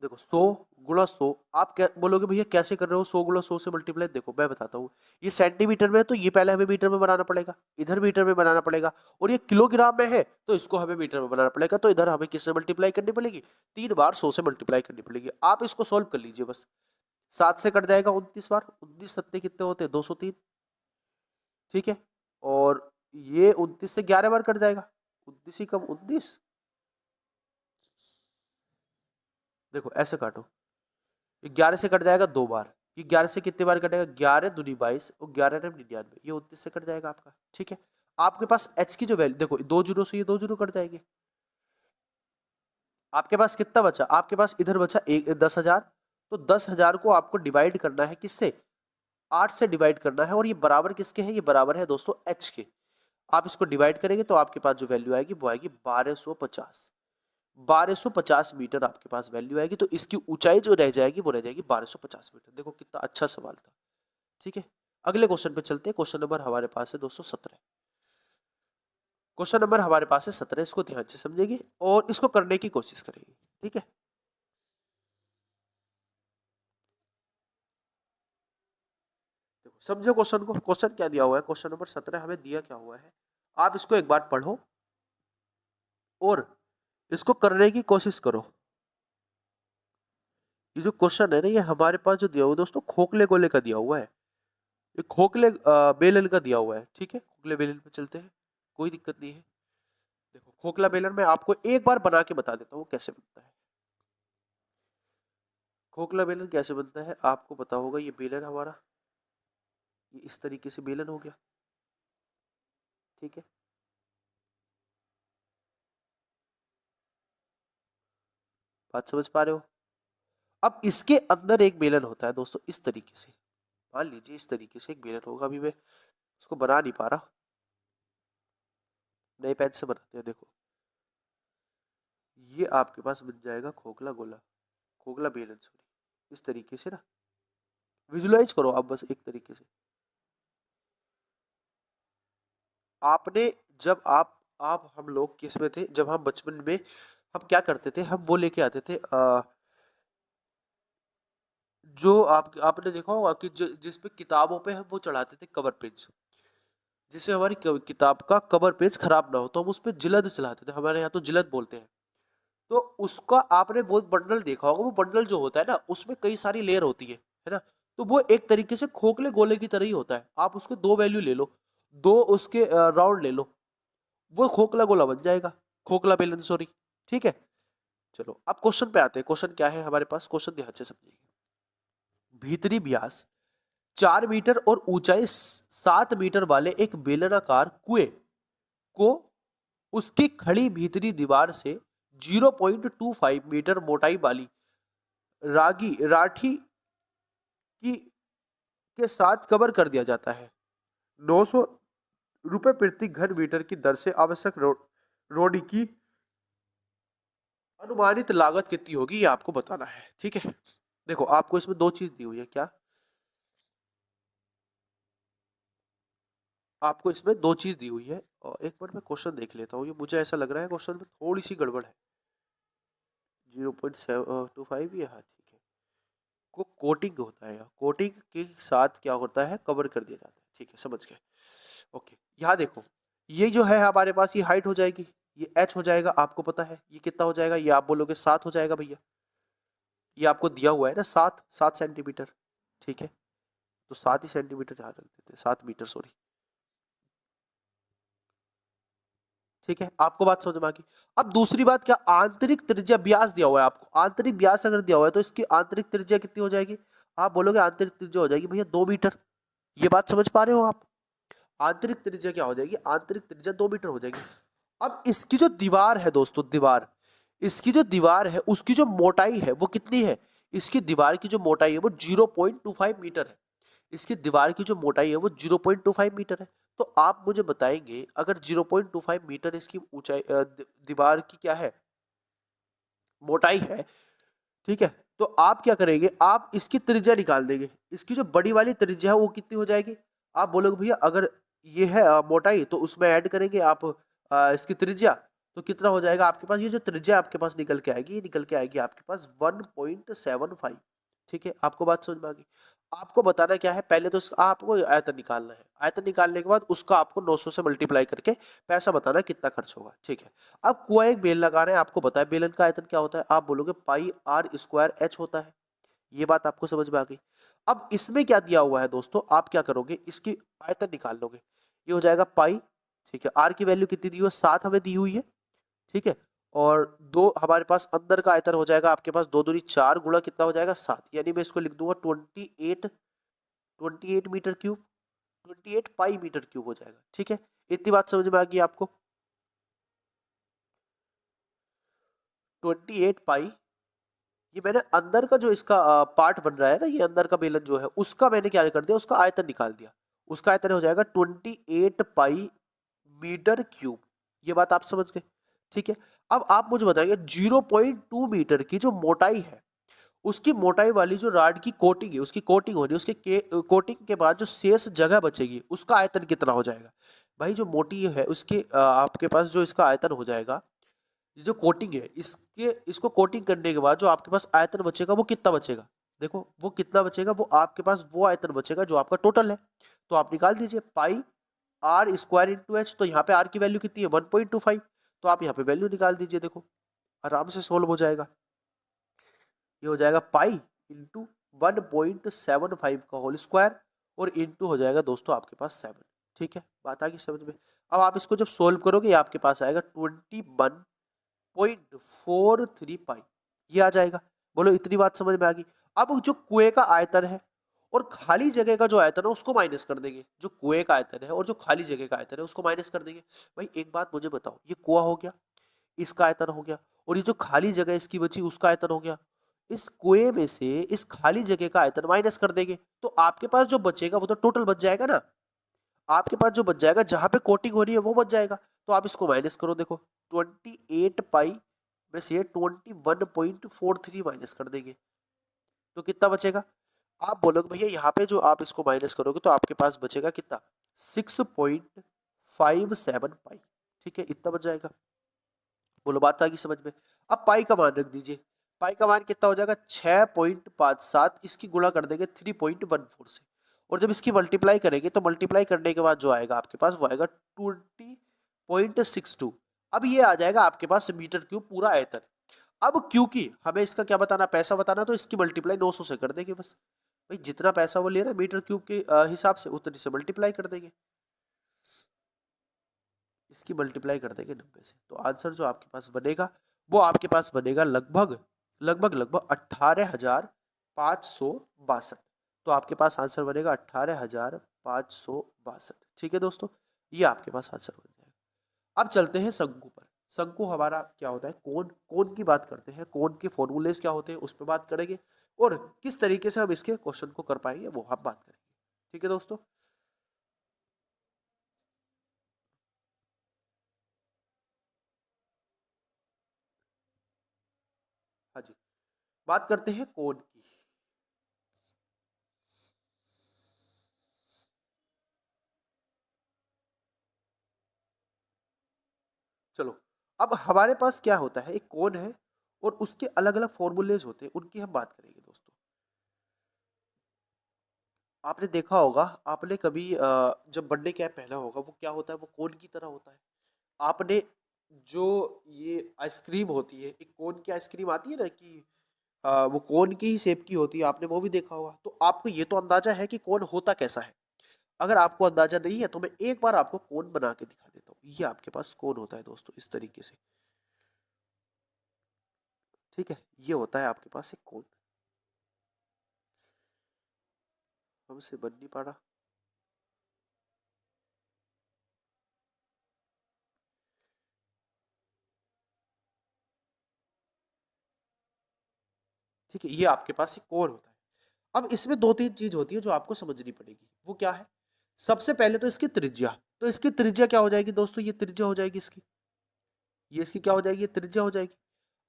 देखो 100 गुणा 100, आप क्या बोलोगे भैया कैसे कर रहे हो 100 गुणा 100 से मल्टीप्लाई, देखो मैं बताता हूँ। ये सेंटीमीटर में है तो ये पहले हमें मीटर में बनाना पड़ेगा, इधर मीटर में बनाना पड़ेगा, और ये किलोग्राम में है तो इसको हमें मीटर में बनाना पड़ेगा, तो इधर हमें किससे मल्टीप्लाई करनी पड़ेगी, 3 बार 100 से मल्टीप्लाई करनी पड़ेगी। आप इसको सोल्व कर लीजिए बस। 7 से कट जाएगा 29 बार, 29 सत्ते कितने होते हैं 203। ठीक है, और ये 29 से 11 बार कट जाएगा, 29 ही कम 19। देखो ऐसे काटो, 11 से कट जाएगा 2 बार, ये 11 से कितने बार कटेगा, 11 दूनी 22 और 11 ने 99, ये 29 से कट जाएगा आपका। ठीक है, आपके पास h की जो वैल्यू, देखो 2 जीरो से ये 2 जीरो कट जाएंगे। आपके पास कितना बचा, आपके पास इधर बचा 10,000 तो 10,000 को आपको डिवाइड करना है किससे, 8 से डिवाइड करना है, और ये बराबर किसके है, ये बराबर है दोस्तों h के। आप इसको डिवाइड करेंगे तो आपके पास जो वैल्यू आएगी वो आएगी 1250। 1250 मीटर आपके पास वैल्यू आएगी। तो इसकी ऊंचाई जो रह जाएगी वो रह जाएगी 1250 मीटर। देखो कितना अच्छा सवाल था। ठीक है, अगले क्वेश्चन पे चलते हैं। क्वेश्चन नंबर हमारे पास है दोस्तों 17। क्वेश्चन नंबर हमारे पास है 17, इसको ध्यान से समझेंगे और इसको करने की कोशिश करेंगे। ठीक है, देखो समझो क्वेश्चन को। क्वेश्चन क्या दिया हुआ है, क्वेश्चन नंबर 17 हमें दिया क्या हुआ है, आप इसको एक बार पढ़ो और इसको करने की कोशिश करो। ये जो क्वेश्चन है ना, ये हमारे पास जो दिया हुआ है दोस्तों, खोखले गोले का दिया हुआ है। ये खोखले बेलन का दिया हुआ है। ठीक है, खोखले बेलन पे चलते हैं, कोई दिक्कत नहीं है। देखो खोखला बेलन मैं आपको एक बार बना के बता देता हूँ कैसे बनता है। खोखला बेलन कैसे बनता है आपको पता होगा। ये बेलन हमारा, ये इस तरीके से बेलन हो गया। ठीक है, बात समझ पा रहे हो। अब इसके अंदर एक बेलन होता है दोस्तों इस तरीके से। मान लीजिए इस तरीके से एक बेलन होगा। अभी मैं उसको बना नहीं पा रहा, नए पेन से बनाते हैं। देखो ये आपके पास बन जाएगा खोखला गोला, खोखला बेलन सॉरी, इस तरीके से ना। विजुलाइज करो आप बस एक तरीके से। आपने जब आप हम लोग किस में थे, जब हम बचपन में हम क्या करते थे, हम वो लेके आते थे जो आपने देखा होगा कि जिस पे किताबों पे हम वो चढ़ाते थे कवर पेज, जिससे हमारी किताब का कवर पेज खराब ना हो, तो हम उस पे जिलद चलाते थे। हमारे यहाँ तो जिलद बोलते हैं। तो उसका आपने वो बंडल देखा होगा। वो बंडल जो होता है ना, उसमें कई सारी लेयर होती है ना। तो वो एक तरीके से खोखले गोले की तरह ही होता है। आप उसको दो वैल्यू ले लो, दो उसके राउंड ले लो, वो खोखला गोला बन जाएगा, खोखला बेलन सॉरी। ठीक है, चलो अब क्वेश्चन पे आते हैं। क्वेश्चन क्या है हमारे पास, क्वेश्चन ध्यान से समझिए। भीतरी व्यास 4 मीटर और ऊंचाई 7 मीटर वाले एक बेलनाकार कुएं को उसकी खड़ी भीतरी दीवार से 0.25 मीटर मोटाई वाली राठी की के साथ कवर कर दिया जाता है। 900 रुपए प्रति घन मीटर की दर से आवश्यक रोडी की अनुमानित लागत कितनी होगी, ये आपको बताना है। ठीक है, देखो आपको इसमें दो चीज दी हुई है। क्या आपको इसमें दो चीज दी हुई है, और एक बार मैं क्वेश्चन देख लेता हूँ। ये मुझे ऐसा लग रहा है क्वेश्चन में थोड़ी सी गड़बड़ है। 0.25 ये, हाँ ठीक है। को कोटिंग होता है, कोटिंग के साथ क्या होता है, कवर कर दिया जाता है। ठीक है, समझ गए। ओके, यहाँ देखो ये जो है हमारे पास, ये हाइट हो जाएगी, ये h हो जाएगा। आपको पता है ये कितना हो जाएगा, ये आप बोलोगे 7 हो जाएगा भैया। ये आपको दिया हुआ है ना 7 सेंटीमीटर। ठीक है, तो 7 ही सेंटीमीटर यहाँ रख देते हैं, 7 मीटर सॉरी। ठीक है, आपको बात समझ में आ गई। अब दूसरी बात, क्या आंतरिक त्रिज्या व्यास दिया हुआ है आपको। आंतरिक व्यास अगर दिया हुआ है तो इसकी आंतरिक त्रिज्या कितनी हो जाएगी, आप बोलोगे आंतरिक त्रिज्या हो जाएगी भैया 2 मीटर। ये बात समझ पा रहे हो आप। आंतरिक त्रिज्या क्या हो जाएगी, आंतरिक त्रिज्या 2 मीटर हो जाएगी। अब इसकी जो दीवार है दोस्तों, दीवार, इसकी जो दीवार है उसकी जो मोटाई है वो कितनी है, इसकी दीवार की जो मोटाई है वो 0.25 मीटर है। इसकी दीवार की जो मोटाई है वो 0.25 मीटर है। तो आप मुझे बताएंगे अगर 0.25 मीटर इसकी ऊंचाई दीवार की क्या है, मोटाई है, ठीक है, तो आप क्या करेंगे, आप इसकी त्रिज्या निकाल देंगे। इसकी जो बड़ी वाली त्रिज्या है वो कितनी हो जाएगी, आप बोलोगे भैया अगर ये है मोटाई तो उसमें ऐड करेंगे आप इसकी त्रिज्या, तो कितना हो जाएगा आपके पास, ये जो त्रिज्या आपके पास निकल के आएगी, ये निकल के आएगी आपके पास 1.75। ठीक है, आपको बात समझ में आ गई। आपको बताना क्या है, पहले तो आपको आयतन निकालना है। आयतन निकालने के बाद उसका आपको 900 से मल्टीप्लाई करके पैसा बताना कितना खर्च होगा। ठीक है, अब कुआं एक बेल लगा रहे हैं, आपको बताया बेलन का आयतन क्या होता है, आप बोलोगे पाई आर स्क्वायर एच होता है। ये बात आपको समझ में आ गई। अब इसमें क्या दिया हुआ है दोस्तों, आप क्या करोगे, इसकी आयतन निकाल लोगे। ये हो जाएगा पाई। ठीक है, आर की वैल्यू कितनी दी हुई है, 7 हमें दी हुई है। ठीक है, और दो हमारे पास अंदर का आयतन हो जाएगा आपके पास 2 दूनी 4 गुणा कितना हो जाएगा 7, यानी मैं इसको लिख दूंगा 28 metre cube, 28 pi metre cube हो जाएगा। ठीक है, इतनी बात समझ में आ गई आपको। 28 पाई ये मैंने अंदर का जो इसका पार्ट बन रहा है ना, ये अंदर का बेलन जो है उसका मैंने क्या कर दिया, उसका आयतन निकाल दिया। उसका आयतन हो जाएगा 28 पाई मीटर क्यूब। ये बात आप समझ गए, ठीक है। अब आप मुझे बताइए 0.2 मीटर की जो मोटाई है, उसकी मोटाई वाली जो राड की कोटिंग है, उसकी कोटिंग हो रही है, उसके कोटिंग के बाद जो शेष जगह बचेगी उसका आयतन कितना हो जाएगा। भाई जो मोटी है उसके आपके पास जो इसका आयतन हो जाएगा, ये जो कोटिंग है इसको कोटिंग करने के बाद जो आपके पास आयतन बचेगा वो कितना बचेगा। देखो वो कितना बचेगा, वो आपके पास वो आयतन बचेगा जो आपका टोटल है। तो आप निकाल दीजिए पाई आर स्क्वायर इंटू एच। तो यहाँ पे आर की वैल्यू कितनी है 1.25। तो आप यहाँ पे वैल्यू निकाल दीजिए, देखो आराम से सोल्व हो जाएगा। ये हो जाएगा पाई इंटू 1.75 का होल स्क्वायर और इंटू हो जाएगा दोस्तों आपके पास 7। ठीक है, बात आ गई समझ में। अब आप इसको जब सोल्व करोगे आपके पास आएगा 21.43 पाई, ये आ जाएगा। बोलो इतनी बात समझ में आ गई। अब जो कुएं का आयतन है और खाली जगह का जो आयतन है उसको माइनस कर देंगे। जो कुएं का आयतन है और जो खाली जगह का आयतन है उसको माइनस कर देंगे। भाई एक बात मुझे बताओ, ये कुआं हो गया, इसका आयतन हो गया, और ये जो खाली जगह इसकी बची उसका आयतन हो गया। इस कुएं में से इस खाली जगह का आयतन माइनस कर देंगे तो आपके पास जो बचेगा वो तो टोटल बच जाएगा ना। आपके पास जो बच जाएगा जहां पे कोटिंग हो रही है वो बच जाएगा। तो आप इसको माइनस करो, देखो 28 पाई में से 21.43 माइनस कर देंगे तो कितना बचेगा। आप बोलोगे भैया यहाँ पे जो आप इसको माइनस करोगे तो आपके पास बचेगा कितना 6.57 पाई। ठीक है, इतना बच जाएगा। बोलो बात आ गई समझ में। अब पाई का मान रख दीजिए। पाई का मान कितना हो जाएगा 6.57, इसकी गुणा कर देंगे 3.14 से, और जब इसकी मल्टीप्लाई करेंगे तो मल्टीप्लाई करने के बाद जो आएगा आपके पास वो आएगा 20.62। अब ये आ जाएगा आपके पास मीटर क्यूब पूरा आयतन। अब क्योंकि हमें इसका क्या बताना, पैसा बताना, तो इसकी मल्टीप्लाई 900 से कर देंगे बस। भाई जितना पैसा वो ले रहा है मीटर क्यूब के हिसाब से उतनी से मल्टीप्लाई कर देंगे। इसकी मल्टीप्लाई कर देंगे 90 से, तो आंसर जो आपके पास बनेगा वो आपके पास बनेगा लगभग लगभग लगभग 18,562। तो आपके पास आंसर बनेगा 18,562। ठीक है दोस्तों, ये आपके पास आंसर बन जाएगा। अब चलते हैं शंकु पर। शंकु हमारा क्या होता है, कोण। कोण की बात करते हैं, कोण के फॉर्मूलेस क्या होते हैं उस पर बात करेंगे, और किस तरीके से हम इसके क्वेश्चन को कर पाएंगे वो हम बात करेंगे। ठीक है दोस्तों, हाँ जी, बात करते हैं कोण की। चलो, अब हमारे पास क्या होता है, एक कोण है और उसके अलग अलग फॉर्मूलेज होते हैं, उनकी हम बात करेंगे दोस्तों। आपने देखा होगा, आपने कभी जब बर्थडे कैप पहना होगा वो क्या होता है, वो कोन की तरह होता है। आपने जो ये आइसक्रीम होती है, एक कोन की आइसक्रीम आती है ना कि वो कोन की ही शेप की होती है, आपने वो भी देखा होगा। तो आपको ये तो अंदाजा है कि कोन होता कैसा है। अगर आपको अंदाजा नहीं है तो मैं एक बार आपको कोन बना के दिखा देता हूँ। ये आपके पास कोन होता है दोस्तों इस तरीके से। ठीक है, ये होता है आपके पास एक कोन। हमसे बन नहीं पा रहा। ठीक है, ये आपके पास एक कोण होता है। अब इसमें दो तीन चीज होती है जो आपको समझनी पड़ेगी। वो क्या है, सबसे पहले तो इसकी त्रिज्या। तो इसकी त्रिज्या क्या हो जाएगी दोस्तों, ये त्रिज्या हो जाएगी इसकी, ये इसकी क्या हो जाएगी, ये त्रिज्या हो जाएगी।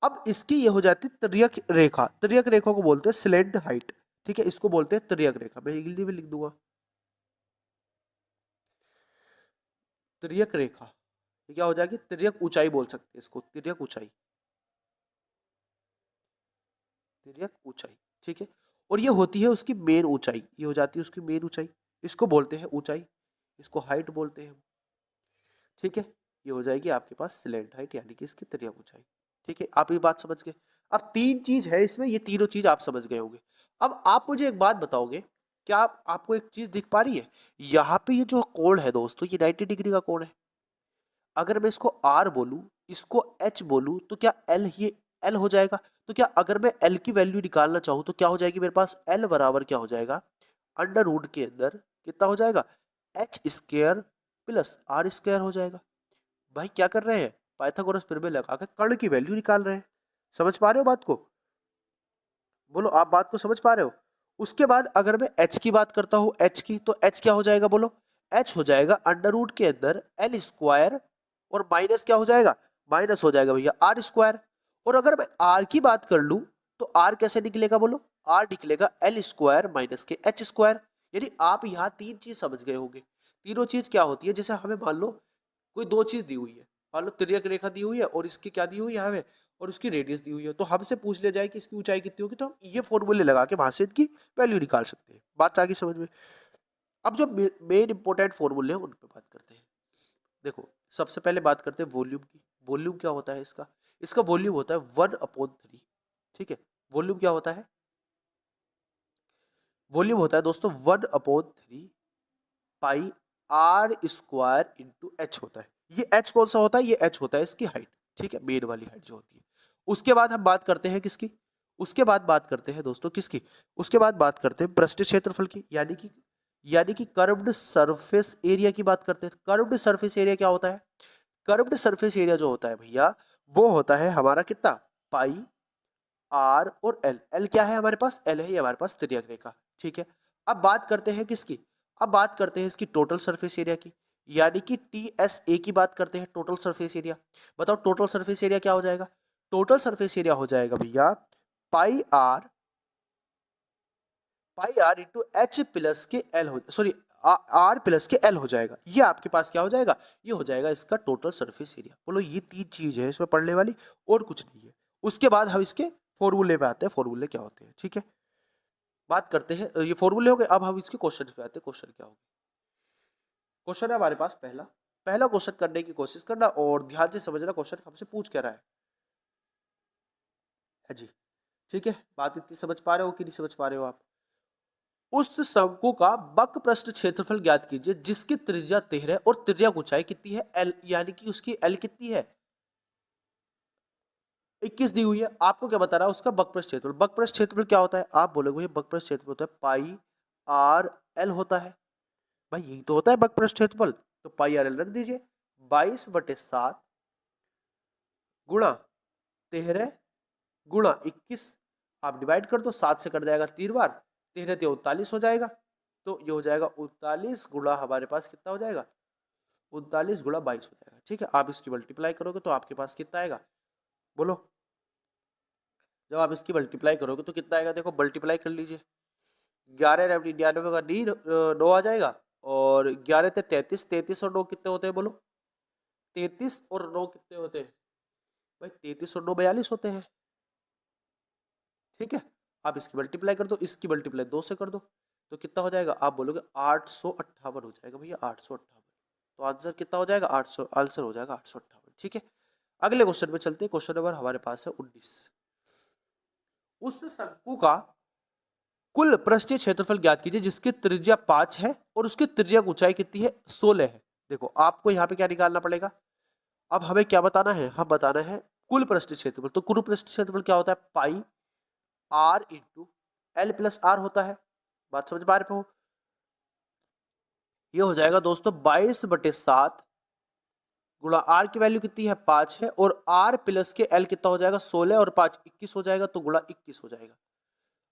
अब इसकी ये हो जाती है त्रियक रेखा। त्रियक रेखा को बोलते हैं स्लेंट हाइट। ठीक है, इसको बोलते हैं त्रियक रेखा। मैं हिंदी में लिख दूंगा त्रियक रेखा। ये क्या हो जाएगी, त्रियक ऊंचाई बोल सकते हैं इसको, त्रियक ऊंचाई, तिर्यक ऊंचाई। ठीक है, और ये होती है उसकी मेन ऊंचाई, ये हो जाती है उसकी मेन ऊंचाई। इसको बोलते हैं ऊंचाई, इसको हाइट बोलते हैं। ठीक है, ये हो जाएगी आपके पास स्लैंट हाइट यानी कि इसकी तिर्यक ऊंचाई। ठीक है, आप ये बात समझ गए। अब तीन चीज है इसमें, ये तीनों चीज आप समझ गए होंगे। अब आप मुझे एक बात बताओगे, क्या आपको एक चीज दिख पा रही है, यहाँ पे ये जो कोण है दोस्तों ये 90 डिग्री का कोण है। अगर मैं इसको आर बोलूं, इसको एच बोलूं, तो क्या एल, ये एल हो जाएगा। तो क्या अगर मैं एल की वैल्यू निकालना चाहूं तो क्या हो जाएगी मेरे पास, एल बराबर क्या हो जाएगा, अंडर रूट के अंदर कितना हो जाएगा, H square plus R square हो जाएगा। भाई क्या कर रहे हैं, पाइथागोरस प्रमेय लगा के कर्ण की वैल्यू निकाल रहे हैं। समझ पा रहे हो बात को। बोलो, आप बात को समझ पा रहे हो? उसके बाद अगर मैं h की बात करता हूँ, h की, तो h क्या हो जाएगा बोलो? h हो जाएगा अंडर रूट के अंदर l स्क्वायर, और माइनस क्या हो जाएगा? माइनस हो जाएगा भैया r स्क्वायर। और अगर मैं r की बात कर लूं तो r कैसे निकलेगा बोलो? r निकलेगा l स्क्वायर माइनस के h स्क्वायर। यानी आप यहाँ तीन चीज समझ गए होंगे। तीनों चीज क्या होती है? जैसे हमें मान लो कोई दो चीज दी हुई है, मान लो तिर्यक रेखा दी हुई है और इसकी क्या दी हुई है हमें, और उसकी रेडियस दी हुई है, तो हमसे पूछ लिया जाए कि इसकी ऊंचाई कितनी होगी, तो हम ये फॉर्मूले लगा के वहां से इनकी वैल्यू निकाल सकते हैं। बात आगे समझ में? अब जो मेन इंपॉर्टेंट फॉर्मूले हैं उन पे बात करते हैं। देखो, सबसे पहले बात करते हैं वॉल्यूम की। वॉल्यूम क्या होता है इसका? इसका वॉल्यूम होता है 1/3। ठीक है, वॉल्यूम क्या होता है? वॉल्यूम होता है दोस्तों 1/3 पाई आर स्क्वायर इंटू एच होता है। ये एच कौन सा होता है? ये एच होता है इसकी हाइट। ठीक है, मेन वाली हाइट जो होती है। उसके बाद हम बात करते हैं किसकी? उसके बाद बात करते हैं दोस्तों किसकी? उसके बाद बात करते हैं पृष्ठ क्षेत्रफल की, यानी कि कर्व्ड सरफेस एरिया की बात करते हैं। कर्व्ड सरफेस एरिया क्या होता है? कर्व्ड सरफेस एरिया जो होता है भैया, वो होता है हमारा कितना? पाई आर और एल। एल क्या है हमारे पास? एल है, ये हमारे पास तिर्यक रेखा। ठीक है, अब बात करते हैं किसकी? अब बात करते हैं इसकी टोटल सरफेस एरिया की, यानी कि TSA की बात करते हैं, टोटल सरफेस एरिया। बताओ टोटल सरफेस एरिया क्या हो जाएगा? टोटल सरफेस एरिया हो जाएगा भैया पाई आर, इंटू एच प्लस के एल हो, सॉरी, आर प्लस के एल हो जाएगा। ये आपके पास क्या हो जाएगा? ये हो जाएगा इसका टोटल सरफेस एरिया। बोलो, ये तीन चीज है इसमें पढ़ने वाली, और कुछ नहीं है। उसके बाद हम इसके फॉर्मूले पे आते हैं, फॉर्मूले क्या होते हैं। ठीक है, बात करते हैं, ये फॉर्मूले हो गए। अब हम इसके क्वेश्चन पे आते हैं। क्वेश्चन क्या होगा? क्वेश्चन है हमारे पास पहला। पहला क्वेश्चन करने की कोशिश करना और ध्यान से समझना क्वेश्चन हमसे पूछ क्या रहा है जी। ठीक है, बात इतनी समझ पा रहे हो कि नहीं समझ पा रहे हो आप? उस शंकु का वक्र पृष्ठ क्षेत्रफल ज्ञात कीजिए जिसकी त्रिज्या 13 और त्रिज्या ऊंचाई कितनी है? एल, यानी कि उसकी एल कितनी है? 21 दी हुई है। आपको क्या बता रहा है? उसका वक्र पृष्ठ क्षेत्रफल। वक्र पृष्ठ क्षेत्रफल क्या होता है? आप बोलोगे भाई वक्र पृष्ठ क्षेत्रफल होता है पाई आर एल होता है। भाई यही तो होता है वक्र पृष्ठ क्षेत्रफल, तो पाई आर एल रख दीजिए। 22/7 गुणा 13 गुणा 21, आप डिवाइड कर दो, 7 से कट जाएगा 3 बार, 13 ते 39 हो जाएगा। तो ये हो जाएगा 39 गुणा, हमारे पास कितना हो जाएगा? 39 गुणा 22 हो जाएगा। ठीक है, आप इसकी मल्टीप्लाई करोगे तो आपके पास कितना आएगा बोलो? जब आप इसकी मल्टीप्लाई करोगे तो कितना आएगा? देखो मल्टीप्लाई कर लीजिए। 11 का डी 9 आ जाएगा, और 11 ते 33, 33 और 9 कितने होते हैं बोलो? 33 और 9 कितने होते हैं भाई? 33 और 9 42 होते हैं। ठीक है, आप इसकी मल्टीप्लाई कर दो, इसकी मल्टीप्लाई 2 से कर दो, तो कितना हो जाएगा? आप बोलोगे 858 हो जाएगा भैया, 858। तो आंसर कितना हो जाएगा? 800, आंसर हो जाएगा 858। ठीक है, अगले क्वेश्चन में चलते हैं। क्वेश्चन नंबर हमारे पास है 19। उस शंकु का कुल पृष्ठीय क्षेत्रफल ज्ञात कीजिए जिसकी त्रिज्या 5 है और उसकी त्रिज्या ऊंचाई कितनी है? 16 है। देखो, आपको यहाँ पे क्या निकालना पड़ेगा? अब हमें क्या बताना है? हम बताना है कुल पृष्ठीय क्षेत्रफल। तो कुल पृष्ठीय क्षेत्रफल क्या होता है? Pi R into L plus R होता है। बात समझ पा रहे हो? ये हो जाएगा दोस्तों 22/7 गुणा आर की वैल्यू कितनी है? 5 है, और आर प्लस के एल कितना हो जाएगा? 16, और 5 21 हो जाएगा, तो गुणा 21 हो जाएगा।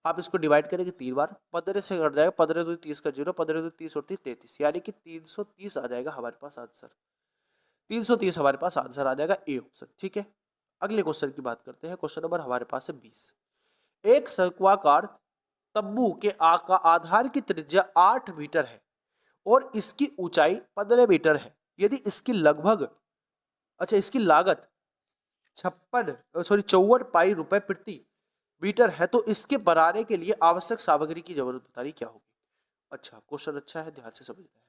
आप इसको डिवाइड करेंगे 3 बार, 15 से कट जाएगा, 15 2 30 का 0, 15 2 30 और 30 33, यानी कि 330 आ जाएगा हमारे पास आंसर। 330 हमारे पास आंसर आ जाएगा, ए ऑप्शन। ठीक है, अगले क्वेश्चन की बात करते हैं। क्वेश्चन नंबर हमारे पास है 20। एक सर्कवाकार तब्बू के आधार की त्रिज्या 8 मीटर है और इसकी ऊंचाई 15 मीटर है। यदि इसकी इसकी लागत 54 पाई रुपए प्रति मीटर है, तो इसके बनाने के लिए आवश्यक सामग्री की जरूरत बतानी क्या होगी? अच्छा, क्वेश्चन अच्छा है, ध्यान से समझना है।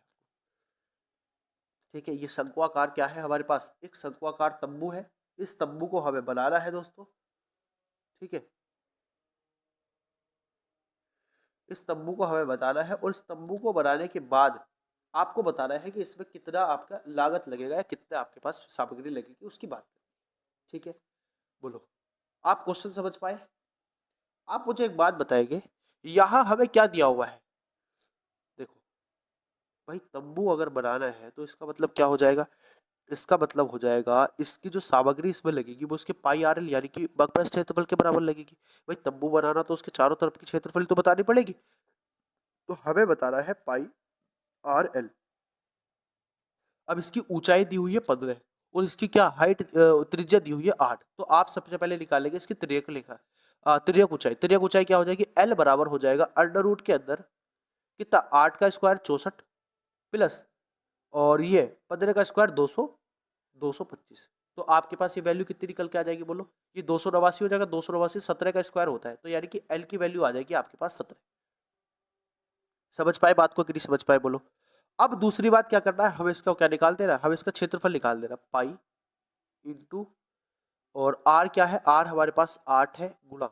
ठीक है, ये शंक्वाकार क्या है? हमारे पास एक शंक्वाकार तंबू है। इस तंबू को हमें बनाना है दोस्तों। ठीक है, इस तंबू को हमें बताना है, और इस तंबू को बनाने के बाद आपको बताना है कि इसमें कितना आपका लागत लगेगा या कितना आपके पास सामग्री लगेगी, उसकी बात करें। ठीक है, बोलो, आप क्वेश्चन समझ पाए? आप मुझे एक बात बताएंगे, यहाँ हमें क्या दिया हुआ है? देखो भाई, तंबू अगर बनाना है तो इसका मतलब क्या हो जाएगा? इसका मतलब हो जाएगा इसकी जो सामग्री इसमें लगेगी वो उसके पाई आर एल यानी कि वक्रपृष्ठ क्षेत्रफल के बराबर लगेगी। भाई तंबू बनाना तो उसके चारों तरफ की क्षेत्रफल तो बतानी पड़ेगी, तो हमें बताना है पाई आर एल। अब इसकी ऊंचाई दी हुई है 15 और इसकी क्या हाइट त्रिज्या दी हुई है 8। तो आप सबसे पहले निकालेंगे इसकी त्रियक लेखा, त्रियक ऊंचाई क्या हो जाएगी, एल बराबर हो जाएगा अंडर रूट के अंदर कितना 8 का स्क्वायर 64 प्लस और ये 15 का स्क्वायर 225। तो आपके पास ये वैल्यू कितनी निकल के आ जाएगी बोलो, ये 289 हो जाएगा। 289 17 का स्क्वायर होता है, तो यानी कि एल की वैल्यू आ जाएगी आपके पास 17। समझ पाए बात को कि नहीं समझ पाए बोलो। अब दूसरी बात क्या करना है, हमें इसका क्या निकाल देना, हमें इसका क्षेत्रफल निकाल देना, पाई इंटू और आर क्या है, आर हमारे पास 8 है गुणा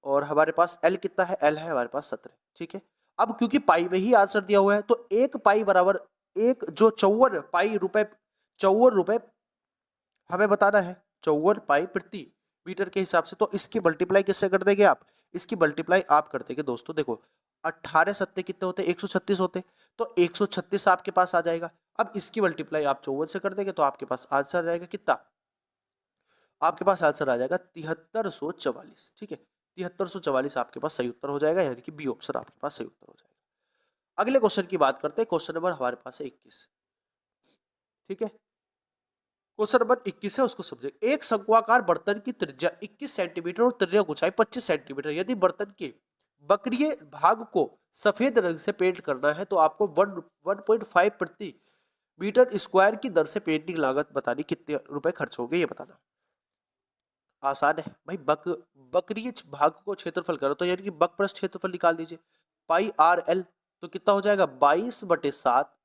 और हमारे पास एल कितना है, एल है हमारे पास 17। ठीक है, अब क्योंकि पाई में ही आंसर दिया हुआ है तो एक पाई बराबर एक जो 54 पाई रुपए 54 रुपए हमें बताना है 54 पाई प्रति मीटर के हिसाब से। तो इसकी मल्टीप्लाई किससे कर देंगे आप, इसकी मल्टीप्लाई आप कर देंगे दोस्तों। देखो 18 सत्ते कितने होते, 136 होते, तो 136 आपके पास आ जाएगा। अब इसकी मल्टीप्लाई आप 54 से कर देंगे तो आपके पास आंसर आ जाएगा कितना, आपके पास आंसर आ जाएगा 7344। ठीक है, 7344 आपके पास सही उत्तर हो जाएगा, यानी कि बी ऑप्शन आपके पास सही उत्तर हो जाएगा। अगले क्वेश्चन की बात करते हैं, क्वेश्चन नंबर हमारे पास है 21। ठीक है, क्वेश्चन नंबर 21 है, उसको समझे। एक शंक्वाकार बर्तन की त्रिज्या 21 सेंटीमीटर और त्रिज्या ऊंचाई 25 सेंटीमीटर, यदि बर्तन के वक्रीय भाग को सफेद रंग से पेंट करना है तो आपको 1.5 प्रति मीटर स्क्वायर की दर से पेंटिंग लागत बतानी, कितने रुपए खर्च होंगे ये बताना। आसान है भाई, वक्रीय भाग को क्षेत्रफल करो तो यानी कि वक्रपृष्ठ क्षेत्रफल निकाल दीजिए। पाई आर एल तो कितना हो जाएगा 22/7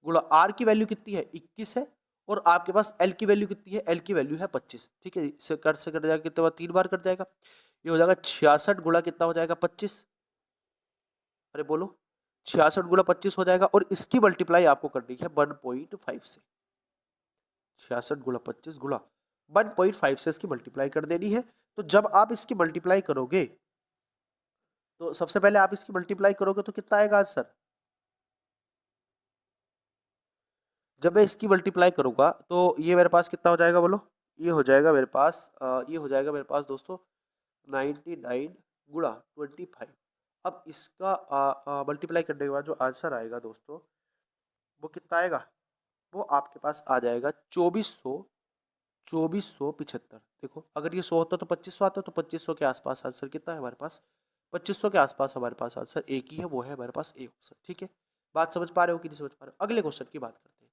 गुणा आर की वैल्यू कितनी है 21 है और आपके पास एल की वैल्यू कितनी है, एल की वैल्यू है 25। ठीक है, इससे कट जाएगा कितने बार, 3 बार कट जाएगा, ये हो जाएगा 66 गुणा कितना हो जाएगा 25। अरे बोलो 66 गुणा 25 हो जाएगा और इसकी मल्टीप्लाई आपको करनी है 1.5 से। 66 गुणा 25 गुणा 1.5 से इसकी मल्टीप्लाई कर देनी है। तो जब आप इसकी मल्टीप्लाई करोगे तो सबसे पहले आप इसकी मल्टीप्लाई करोगे तो कितना आएगा आंसर, जब मैं इसकी मल्टीप्लाई करूंगा तो ये मेरे पास कितना हो जाएगा बोलो, ये हो जाएगा मेरे पास ये हो जाएगा मेरे पास दोस्तों 99 गुणा 25। अब इसका मल्टीप्लाई करने के बाद जो आंसर आएगा दोस्तों वो कितना आएगा, वो आपके पास आ जाएगा 2475। देखो अगर ये 100 होता तो 2500 आता, तो 2500 के आसपास आंसर कितना है हमारे पास, 2500 के आसपास हमारे पास आंसर एक ही है, वो है हमारे पास ए ऑप्शन। ठीक है, बात समझ पा रहे हो कि नहीं समझ पा रहे हो। अगले क्वेश्चन की बात करते हैं,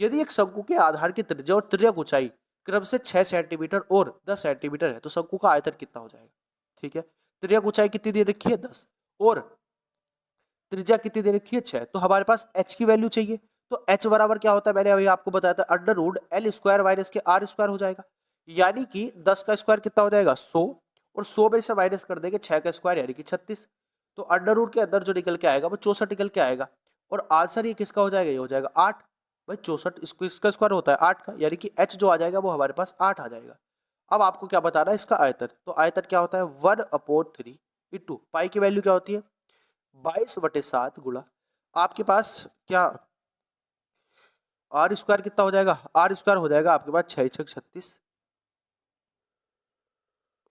यदि एक शंकु के आधार की त्रिज्या और त्रिज्या ऊंचाई क्रम से 6 सेंटीमीटर और 10 सेंटीमीटर है तो शंकु का आयतन कितना हो जाएगा। ठीक है, त्रिज्या ऊंचाई कितनी दे रखी है 10 और त्रिज्या कितनी दे रखी है 6, तो हमारे पास h की वैल्यू चाहिए। तो h बराबर क्या होता है, मैंने अभी आपको बताया था under root L square minus के आर स्क्वायर हो जाएगा, यानी कि 10 का स्क्वायर कितना हो जाएगा 100 और 100 में से माइनस कर देंगे 6 का स्क्वायर यानी कि 36। तो अंडर रूट के अंदर जो निकल के आएगा वो 64 निकल के आएगा और आंसर ये किसका हो जाएगा, ये हो जाएगा 8। भाई 64 इसका स्क्वायर होता है 8 का, यानी कि h जो आ जाएगा वो हमारे पास 8 आ जाएगा। अब आपको क्या बताना है इसका आयतन, तो आयतन क्या होता है 1/3 इंटू पाई की वैल्यू क्या होती है 22/7 गुणा आपके पास क्या आर स्क्वायर कितना हो जाएगा, आर स्क्वायर हो जाएगा आपके पास 6×6 = 36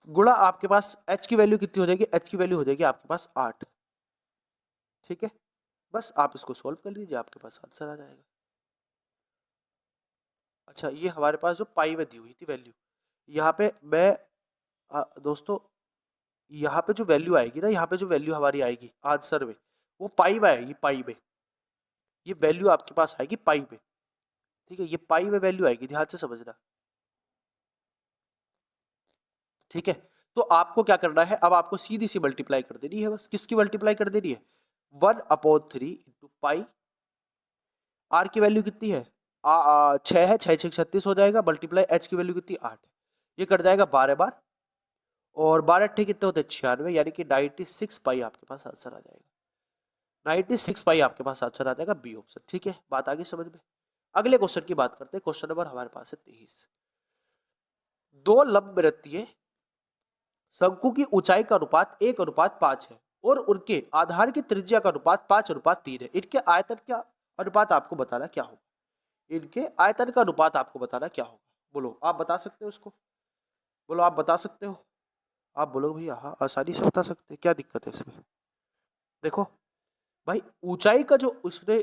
गुणा आपके पास h की वैल्यू कितनी हो जाएगी, h की वैल्यू हो जाएगी आपके पास 8। ठीक है, बस आप इसको सोल्व कर लीजिए आपके पास आंसर आ जाएगा। अच्छा ये हमारे पास जो पाई में दी हुई थी वैल्यू, यहाँ पे मैं दोस्तों यहाँ पे जो वैल्यू आएगी ना, यहाँ पे जो वैल्यू हमारी आएगी आंसर में वो पाई में आएगी, पाई में ये वैल्यू आपके पास आएगी पाई में। ठीक है, ये पाई में वैल्यू आएगी, ध्यान से समझना। ठीक है, तो आपको क्या करना है, अब आपको सीधी सी मल्टीप्लाई कर देनी है, बस किसकी मल्टीप्लाई कर देनी है 1/3 इंटू पाई, आर की वैल्यू कितनी है 6 है, 6×6 = 36 हो जाएगा, मल्टीप्लाई एच की वैल्यू कितनी 8 है, ये कट जाएगा 12 बार और 12 अट्ठे कितने होते हैं 96, यानी कि 96 पाई आपके पास आंसर आ जाएगा। 96 पाई आपके पास आंसर आ जाएगा बी ऑप्शन। ठीक है, बात आगे समझ में। अगले क्वेश्चन की बात करते हैं, क्वेश्चन नंबर हमारे पास है 23। दो लंबवृत्तीय शंकु की ऊंचाई का अनुपात 1:5 है और उनके आधार की त्रिज्या का अनुपात 5:3 है, इनके आयतन क्या अनुपात आपको बताना क्या होगा। इनके आयतन का अनुपात आपको बताना क्या होगा। बोलो, आप बता सकते हो उसको? बोलो, आप बता सकते हो? आप बोलो भैया हाँ, आसानी से बता सकते हैं, क्या दिक्कत है इसमें? देखो भाई, ऊंचाई का जो उसने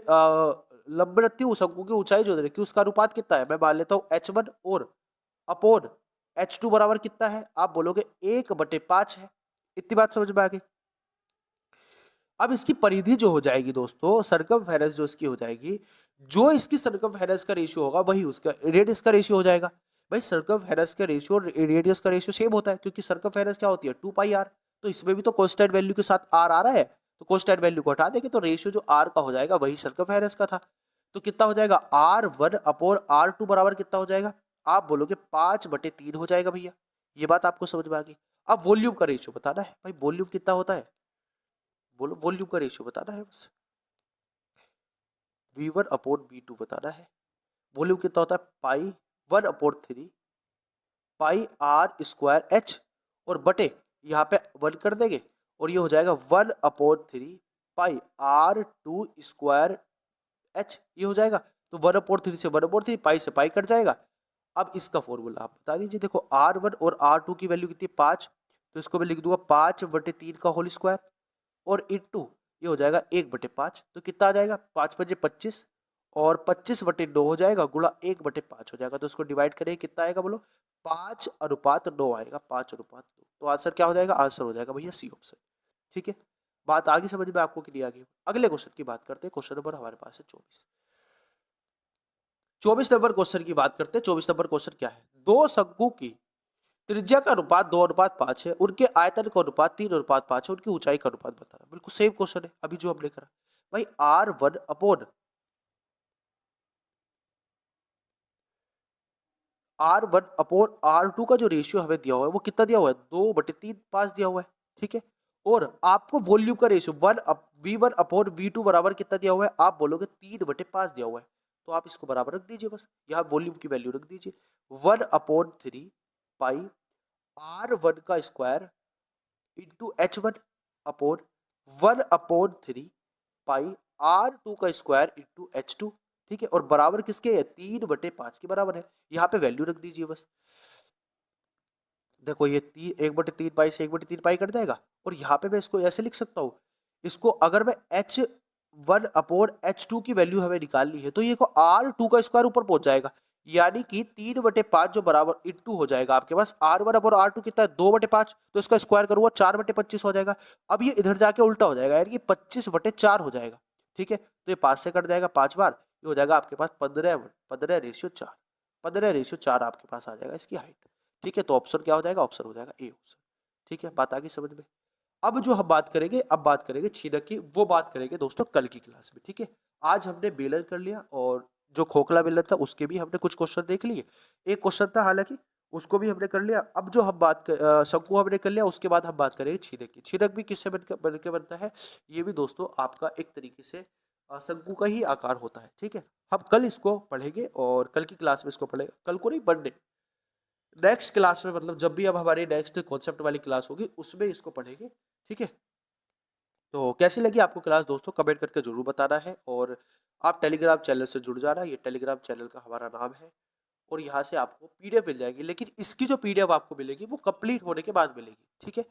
लंब रखती है उस अंकों की ऊंचाई जो दे रखी है उसका अनुपात कितना है, मैं मान लेता हूँ h1 और अपोन h2 बराबर कितना है, आप बोलोगे 1/5 है। इतनी बात समझ में आ गई। अब इसकी परिधि जो हो जाएगी दोस्तों, सरकमफेरेंस जो इसकी हो जाएगी, जो इसकी सरकमफेरेंस का रेशियो होगा वही उसका रेडियस का रेशियो हो जाएगा। भाई सरकमफेरेंस का रेशियो और रेडियस का रेशियो सेम होता है, क्योंकि सरकमफेरेंस क्या होती है 2πr। तो इसमें भी तो कांस्टेंट वैल्यू के साथ r आ रहा है, तो कांस्टेंट वैल्यू को हटा देंगे तो रेशियो जो r का हो जाएगा वही सरकमफेरेंस का था। तो कितना हो जाएगा, r1/r2 बराबर कितना हो जाएगा, आप बोलोगे 5/3 हो जाएगा भैया। ये बात आपको समझ में आ गई। अब वॉल्यूम का रेशियो बताना है भाई, वॉल्यूम कितना होता है, बोलो वॉल्यूम का रेशियो बताना है बस, V1/V2 बताना है। वॉल्यूम कितना होता है, π1/3 πr²h और बटे यहाँ पे 1 कर देंगे और ये हो जाएगा 1/3 πr²h, ये हो जाएगा। तो 1/3 से 1/3, पाई से पाई कट जाएगा। अब इसका फॉर्मूला आप बता दीजिए। देखो R1 और R2 की वैल्यू कितनी है 5, तो इसको मैं लिख दूंगा 5/3 का होल स्क्वायर और इंटू ये हो जाएगा 1/5। तो कितना आ जाएगा, 5×5 = 25 और 25/9 हो जाएगा गुणा 1/5 हो जाएगा। तो इसको डिवाइड करें कितना आएगा, बोलो 5:9 आएगा, 5:9। तो आंसर क्या हो जाएगा, आंसर हो जाएगा भैया सी ऑप्शन। ठीक है, बात आगे समझ में आपको क्लियर आ गई। अगले क्वेश्चन की बात करते हैं। क्वेश्चन नंबर हमारे पास है 24 नंबर क्वेश्चन की बात करते हैं। 24 नंबर क्वेश्चन क्या है, दो शंकु की त्रिज्या का अनुपात 2:5 है, उनके आयतन का अनुपात 3:5 है, उनकी ऊंचाई का अनुपात बताना। बिल्कुल सेम क्वेश्चन है अभी जो हमने करा भाई। R1/R2 का जो रेशियो हमें दिया हुआ है वो कितना दिया हुआ है, 2/3 दिया हुआ है। ठीक है, और आपको वॉल्यूम का रेशियो V1/V2 बराबर कितना दिया हुआ है, आप बोलोगे 3/5 दिया हुआ है। तो आप इसको बराबर रख दीजिए, बस यहाँ वॉल्यूम की वैल्यू रख दीजिए 1/3 पाई R1 का स्क्वायर इंटू H1 अपॉन 1/3 पाई R2 का स्क्वायर इंटू H2। ठीक है, और बराबर किसके है, 3/5 के बराबर है। यहाँ पे वैल्यू रख दीजिए बस। देखो ये 1/3 पाई से 1/3 पाई कट जाएगा और यहाँ पे मैं इसको ऐसे लिख सकता हूँ। इसको अगर मैं H1/H2 की वैल्यू हमें निकालनी है तो ये को R2 का स्क्वायर ऊपर पहुंच जाएगा, यानी कि 3/5 जो बराबर इंटू हो जाएगा आपके पास R1/R2 कितना है 2/5, तो इसका स्क्वायर करूंगा 4/25 हो जाएगा। अब ये इधर जाके उल्टा हो जाएगा, यानी कि 25/4 हो जाएगा। ठीक है, तो ये 5 से कट जाएगा 5 बार, ये हो जाएगा आपके पास 15/4। 15/4 आपके पास आ जाएगा इसकी हाइट। ठीक है, तो ऑप्शन क्या हो जाएगा, ऑप्शन हो जाएगा ए ऑप्शन। ठीक है, बात आ गई समझ में। अब जो हम बात करेंगे, अब बात करेंगे छीनक की, वो बात करेंगे दोस्तों कल की क्लास में। ठीक है, आज हमने बेलर कर लिया और जो खोखला बेलर था उसके भी हमने कुछ क्वेश्चन देख लिए। एक क्वेश्चन था हालांकि, उसको भी हमने कर लिया। अब जो हम बात शंकु हमने कर लिया, उसके बाद हम बात करेंगे छीनक की। छीनक भी किससे बनकर बनता है, ये भी दोस्तों आपका एक तरीके से शंकु का ही आकार होता है। ठीक है, हम कल इसको पढ़ेंगे और कल की क्लास में इसको पढ़ेगा, कल को नहीं पढ़ने, नेक्स्ट क्लास में, मतलब जब भी अब हमारी नेक्स्ट कॉन्सेप्ट वाली क्लास होगी उसमें इसको पढ़ेंगे। ठीक है, तो कैसी लगी आपको क्लास दोस्तों, कमेंट करके जरूर बताना है। और आप टेलीग्राम चैनल से जुड़ जाना, ये टेलीग्राम चैनल का हमारा नाम है और यहाँ से आपको पीडीएफ मिल जाएगी, लेकिन इसकी जो पीडीएफ आपको मिलेगी वो कंप्लीट होने के बाद मिलेगी। ठीक है,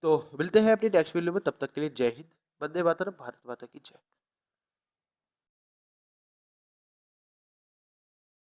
तो मिलते हैं अपनी नेक्स्ट वीडियो में, तब तक के लिए जय हिंद, वंदे मातरम, भारत माता की जय।